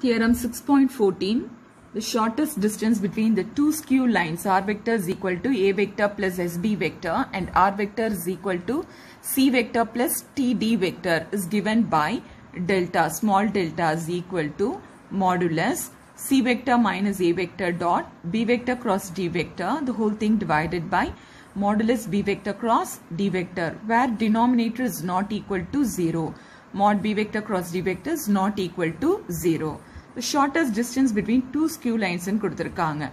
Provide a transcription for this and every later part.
Theorem 6.14. The shortest distance between the two skew lines r vector is equal to a vector plus sb vector and r vector is equal to c vector plus td vector is given by delta, small delta is equal to modulus c vector minus a vector dot b vector cross d vector, the whole thing divided by modulus b vector cross d vector, where denominator is not equal to 0. Mod b vector cross d vector is not equal to 0. The shortest distance between two skew lines in கொடுத்திருக்காங்க.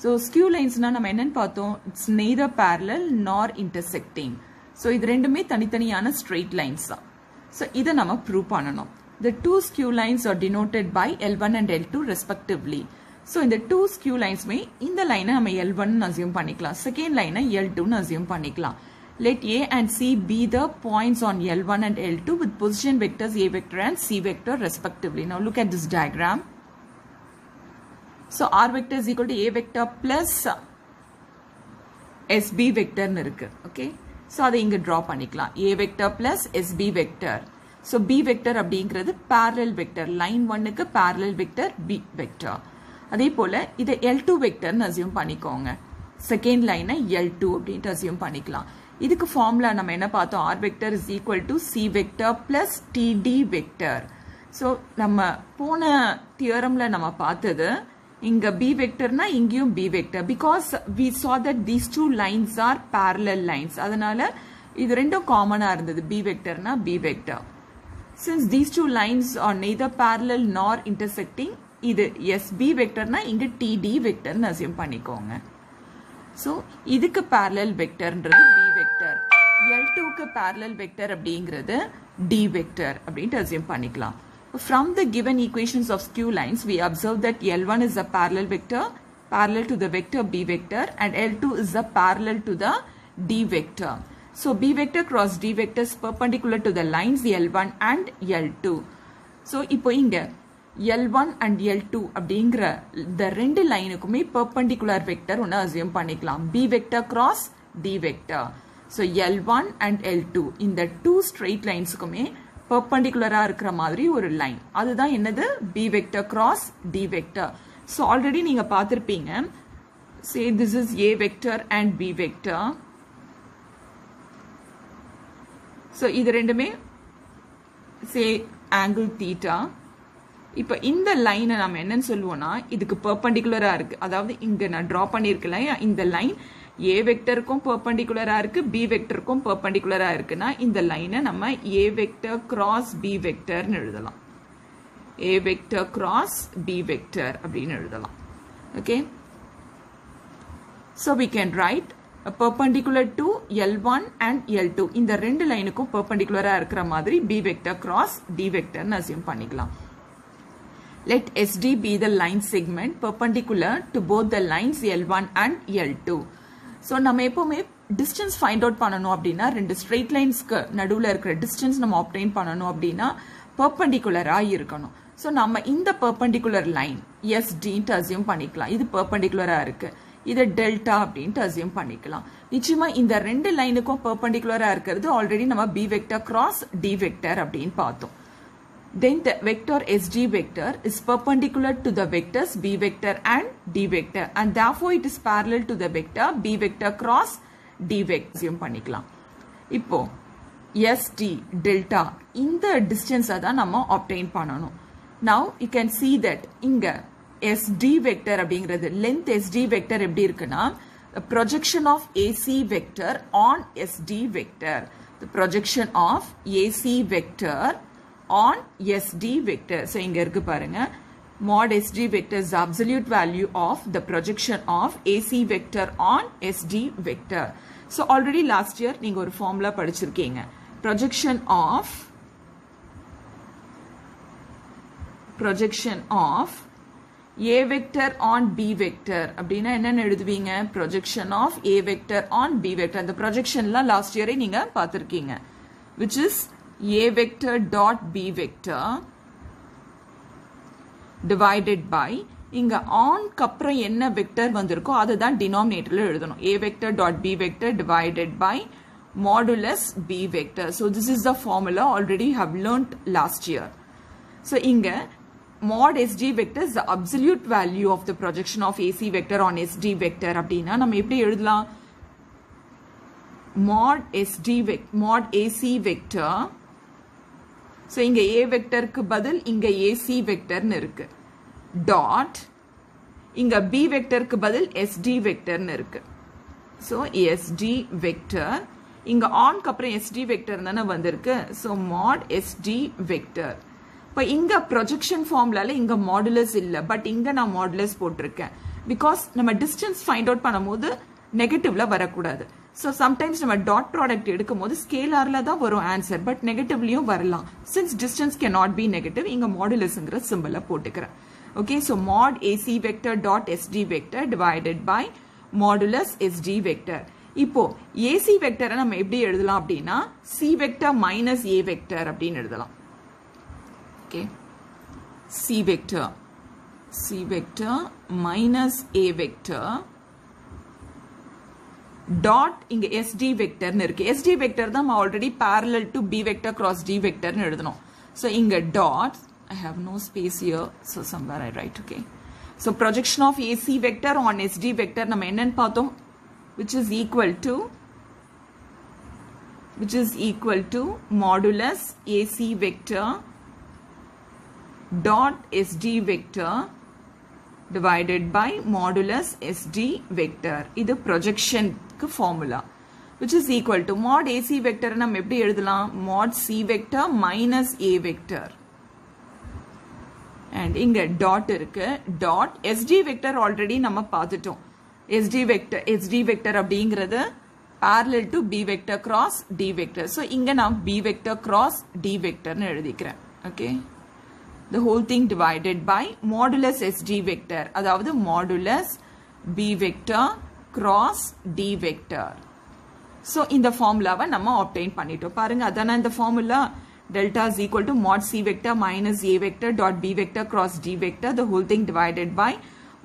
So skew lines na நம்ம என்னன்னு பார்த்தோம், it's neither parallel nor intersecting. So இது ரெண்டுமே தனித்தனியான straight lines தான். So இதை நம்ம prove பண்ணணும். The two skew lines are denoted by L1 and L2 respectively. So இந்த two skew lines மே இந்த line நம்ம L1 assume பண்ணிக்கலாம், second line L2 assume பண்ணிக்கலாம். Let A and C be the points on L1 and L2 with position vectors A vector and C vector respectively. Now look at this diagram. So R vector is equal to A vector plus SB vector irukku. Okay. So அதை இங்க draw பண்ணிக்கலாம். A vector plus SB vector. So B vector அப்படிங்கிறது parallel vector. Line 1 க்கு parallel vector B vector. அதே போல இதை L2 vector assume பண்ணிக்கோங்க. Second line L2 அப்படின்ட்டு assume பண்ணிக்கலாம். இதுக்கு formula நம்ம என்ன பார்த்தோம், R vector is equal to C vector plus TD vector. So நம்ம போன theoremல நம்ம பார்த்தது இங்க B vector na இங்கேயும் B vector, because we saw that these two lines are parallel lines. அதனால இது ரெண்டும் காமனா இருந்தது, B vector na B vector. Since these two lines are neither parallel nor intersecting, இது SB vector na இங்க TD vector னு assume பண்ணிக்கோங்க. So இதுக்கு parallel vector ன்றது B vector, L2 க்கு parallel vector அப்படிங்கிறது D vector அப்படின்ட்டு assume பண்ணிக்கலாம். From the given equations of skew lines, we observe that L1 is a parallel vector parallel to the vector B vector and L2 is a parallel to the D vector. So B vector cross D vector is perpendicular to the lines L1 and L2. So இப்போ இங்க L1 and L2 அப்படிங்கிற இந்த ரெண்டு லைனுக்குமே perpendicular vector ஒன்று assume பண்ணிக்கலாம், B vector cross D vector. So L1 and L2 இந்த two straight linesக்குமே perpendicular இருக்கிற மாதிரி ஒரு லைன், அதுதான் என்னது B vector cross D vector. So already நீங்க பார்த்திருப்பீங்க, say this is A vector and B vector. So இது ரெண்டுமே say angle theta. இப்போ இந்த லைனை நம்ம என்னன்னு சொல்லுவோம்னா இதுக்கு பெர்பெண்டிகுலரா இருக்கு, அதாவது இங்க நான் டிரா பண்ணிருக்கல இந்த லைன் A வெக்டருக்கும் பெர்பெண்டிகுலரா இருக்கு, B வெக்டருக்கும் பெர்பெண்டிகுலரா இருக்குன்னா இந்த லைனை நம்ம A வெக்டர் கிராஸ் B வெக்டர்னு எழுதலாம், A vector cross B vector அப்படின்னு எழுதலாம். Okay, so we can write a perpendicular to L1 and L2, இந்த ரெண்டு லைனுக்கும் பெர்பெண்டிகுலரா இருக்கிற மாதிரி B வெக்டர் கிராஸ் D வெக்டர்னு அஸ்யூம் பண்ணிக்கலாம். Let SD be the line segment perpendicular to both the lines L1 and L2. So நம்ம எப்பவுமே distance find out பண்ணணும் அப்படின்னா ரெண்டு straight linesக்கு நடுவுல இருக்கிற distance நம்ம obtain பண்ணணும் அப்படின்னா perpendicular-ஆ இருக்கணும். So நம்ம இந்த perpendicular line SD ட்டு assume பண்ணிக்கலாம், இது perpendicular-ஆ இருக்கு, இது delta அப்படின்ட்டு assume பண்ணிக்கலாம். நிச்சயமா இந்த ரெண்டு லைனுக்கும் perpendicular-ஆ இருக்கிறது ஆல்ரெடி நம்ம B vector cross D vector அப்படின்னு பார்த்தோம். Then the vector SD vector is perpendicular to the vectors B vector and D vector and therefore it is parallel to the vector B vector cross D vector assume பண்ணிக்கலாம். இப்போ SD delta இந்த distance தான் நம்ம obtain பண்ணணும். Now you can see that இங்க SD vector அப்படிங்கிறது length SD vector எப்படி இருக்குன்னா the projection of AC vector on SD vector, the projection of AC vector on SD vector. So இங்க இருக்கு பாருங்க, mod SD vector is the absolute value of the projection of AC vector on SD vector. So already last year நீங்க ஒரு formula படிச்சிருக்கீங்க, projection of A vector on B vector அப்படின்னா என்னன்னு எழுதுவீங்க, projection of A vector on B vector. அந்த projectionலாம் last year நீங்க பார்த்திருக்கீங்க, which is A vector dot B vector divided by இங்க on கப்புறம் என்ன vector வந்திருக்கோ அதுதான் denominatorல எழுதணும், A vector dot B vector divided by modulus B vector. So this is the formula already you have learnt last year. So இங்க mod SG vector is the absolute value of the projection of AC vector on SD vector அப்படினா நம்ம எப்படி எழுதலாம் mod AC vector so இங்க A vector க்கு பதில் இங்க AC vector னு இருக்கு dot இங்க B vector க்கு பதில் SD vector னு இருக்கு so SD vector இங்க on க்கு அப்புறம் SD vector தான வந்திருக்கு so mod SD vector இப்ப இங்க projection formulaல இங்க modulus இல்ல பட் இங்க நான் modulus போட்டிருக்கேன் because நம்ம distance find out பண்ணும்போது நெகட்டிவ்ல வரக்கூடாது so sometimes நம்ம dot product எடுக்கும்போது scalarல தான் வரும் answer but negativelyயும் வரலாம் since distance cannot be negative இங்க modulusங்கற symbol போட்டுக்கிறேன் okay so mod AC vector dot SD vector divided by modulus SD vector இப்போ AC vector நம்ம எப்படி எழுதலாம் அப்படினா C vector minus A vector அப்படினு எழுதலாம் okay C vector minus A vector dot இங்க SD vector னு இருக்கு SD vector தான் நம்ம already parallel to B vector cross D vector னு எழுதணும் so இங்க dot I have no space here so somewhere I write okay so projection of AC vector on SD vector நம்ம என்னன்னு பார்த்தோம் which is equal to modulus AC vector dot SD vector divided by modulus SD vector இது projection க்கு formula which is equal to mod AC vector நம்ம எப்படி எழுதலாம் mod C vector minus A vector and இங்க dot இருக்கு dot SD vector already நம்ம பார்த்துட்டோம் SD vector அப்படிங்கிறது parallel to B vector cross D vector so இங்க நான் B vector cross D vector னு எழுதிக்கிறேன் okay the whole thing divided by modulus SD vector அதாவது modulus B vector cross D vector so இந்த formulaவை நம்ம obtain பண்ணிட்டோம் பாருங்க அதான இந்த formula delta is equal to mod C vector minus A vector dot B vector cross D vector the whole thing divided by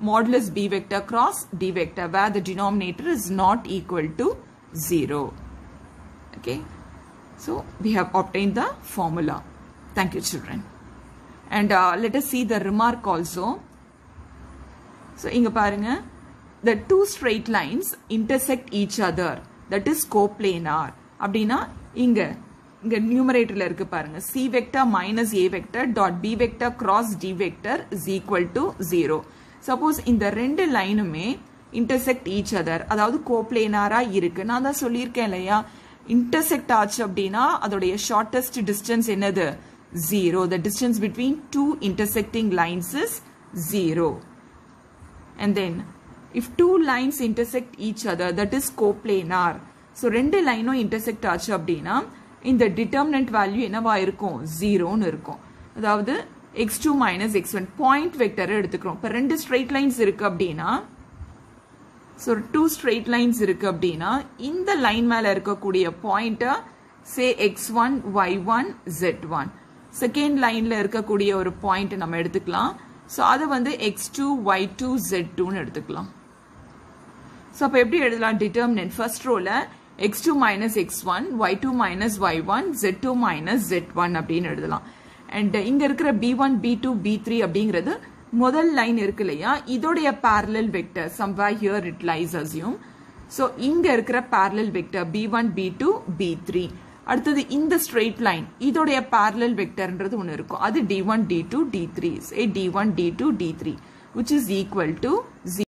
modulus B vector cross D vector where the denominator is not equal to 0 okay so we have obtained the formula thank you children and let us see the remark also so inga parunga the two straight lines intersect each other that is coplanar அப்படினா இங்க numeratorல இருக்கு பாருங்க C vector minus A vector dot B vector cross D vector is equal to 0 suppose இந்த ரெண்டு லைனுமே intersect each other அதாவது கோப்ளேனாரா இருக்கு நான் தான் சொல்லியிருக்கேன் இல்லையா intersect ஆச்சு அப்படினா அதோடைய shortest distance என்னது 0 the distance between two intersecting lines is 0 and then if two lines intersect each other that is coplanar so ரெண்டு லைனும் intersect ஆச்சு அப்படினா இந்த determinant value என்னவா இருக்கும் 0 னு இருக்கும் அதாவது x2 minus x1 point vector எடுத்துக்கிறோம் இப்ப ரெண்டு straight lines இருக்கு அப்படினா so two straight lines இருக்கு அப்படினா இந்த லைன் மேல இருக்கக்கூடிய point say x1 y1 z1 second லைன்ல இருக்கக்கூடிய ஒரு பாயிண்ட் நம்ம எடுத்துக்கலாம் சோ அது வந்து x2 y2 z2 னு எடுத்துக்கலாம் சோ அப்ப எப்படி எழுதலாம் டிட்டர்மினன்ட் ஃபர்ஸ்ட் ரோல x2 minus x1 y2 minus y1 z2 minus z1 அப்படினு எழுதலாம் and இங்க இருக்கிற b1 b2 b3 அப்படிங்கிறது முதல் லைன் இருக்கு இல்லையா இதோடைய parallel vector somewhere here it lies assume so இங்க இருக்கிற parallel vector b1 b2 b3 அடுத்தது இந்த straight line இதோடைய parallel vectorன்றது ஒன்னு இருக்கும் அது d1 d2 d3 say d1 d2 d3 which is equal to 0